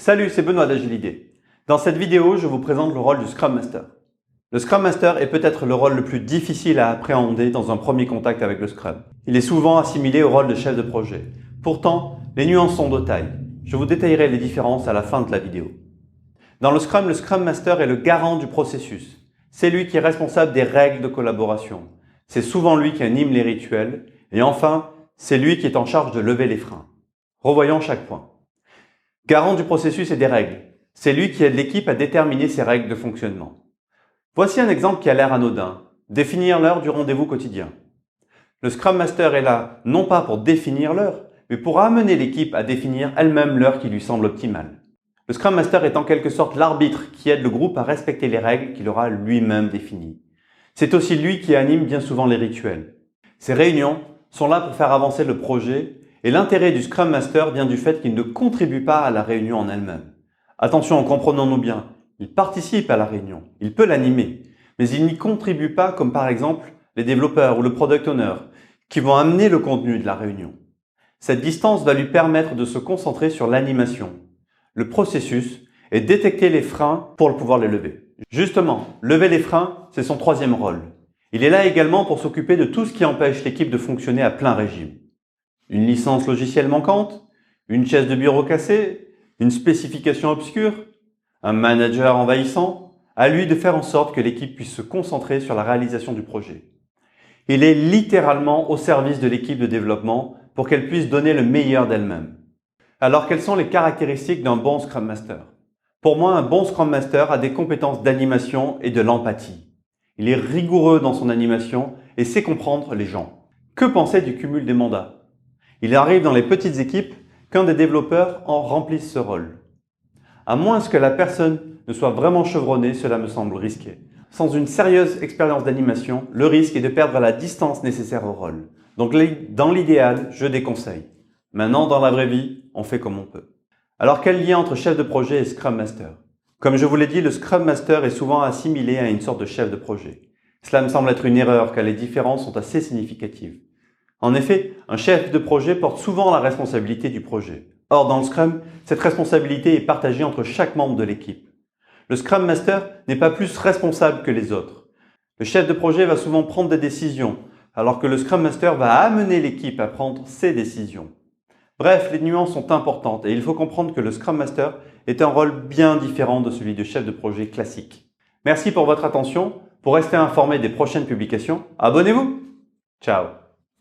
Salut, c'est Benoît d'Agilidé. Dans cette vidéo, je vous présente le rôle du Scrum Master. Le Scrum Master est peut-être le rôle le plus difficile à appréhender dans un premier contact avec le Scrum. Il est souvent assimilé au rôle de chef de projet. Pourtant, les nuances sont de taille. Je vous détaillerai les différences à la fin de la vidéo. Dans le Scrum Master est le garant du processus. C'est lui qui est responsable des règles de collaboration. C'est souvent lui qui anime les rituels. Et enfin, c'est lui qui est en charge de lever les freins. Revoyons chaque point. Garant du processus et des règles. C'est lui qui aide l'équipe à déterminer ses règles de fonctionnement. Voici un exemple qui a l'air anodin. Définir l'heure du rendez-vous quotidien. Le Scrum Master est là, non pas pour définir l'heure, mais pour amener l'équipe à définir elle-même l'heure qui lui semble optimale. Le Scrum Master est en quelque sorte l'arbitre qui aide le groupe à respecter les règles qu'il aura lui-même définies. C'est aussi lui qui anime bien souvent les rituels. Ces réunions sont là pour faire avancer le projet et l'intérêt du Scrum Master vient du fait qu'il ne contribue pas à la réunion en elle-même. Attention, comprenons-nous bien, il participe à la réunion, il peut l'animer, mais il n'y contribue pas comme par exemple les développeurs ou le Product Owner qui vont amener le contenu de la réunion. Cette distance va lui permettre de se concentrer sur l'animation, le processus et détecter les freins pour pouvoir les lever. Justement, lever les freins, c'est son troisième rôle. Il est là également pour s'occuper de tout ce qui empêche l'équipe de fonctionner à plein régime. Une licence logicielle manquante, une chaise de bureau cassée, une spécification obscure, un manager envahissant, à lui de faire en sorte que l'équipe puisse se concentrer sur la réalisation du projet. Il est littéralement au service de l'équipe de développement pour qu'elle puisse donner le meilleur d'elle-même. Alors, quelles sont les caractéristiques d'un bon Scrum Master? Pour moi, un bon Scrum Master a des compétences d'animation et de l'empathie. Il est rigoureux dans son animation et sait comprendre les gens. Que penser du cumul des mandats? Il arrive dans les petites équipes qu'un des développeurs en remplisse ce rôle. À moins que la personne ne soit vraiment chevronnée, cela me semble risqué. Sans une sérieuse expérience d'animation, le risque est de perdre la distance nécessaire au rôle. Donc dans l'idéal, je déconseille. Maintenant, dans la vraie vie, on fait comme on peut. Alors quel lien entre chef de projet et Scrum Master? Comme je vous l'ai dit, le Scrum Master est souvent assimilé à une sorte de chef de projet. Cela me semble être une erreur car les différences sont assez significatives. En effet, un chef de projet porte souvent la responsabilité du projet. Or, dans le Scrum, cette responsabilité est partagée entre chaque membre de l'équipe. Le Scrum Master n'est pas plus responsable que les autres. Le chef de projet va souvent prendre des décisions, alors que le Scrum Master va amener l'équipe à prendre ses décisions. Bref, les nuances sont importantes et il faut comprendre que le Scrum Master est un rôle bien différent de celui de chef de projet classique. Merci pour votre attention. Pour rester informé des prochaines publications, abonnez-vous. Ciao.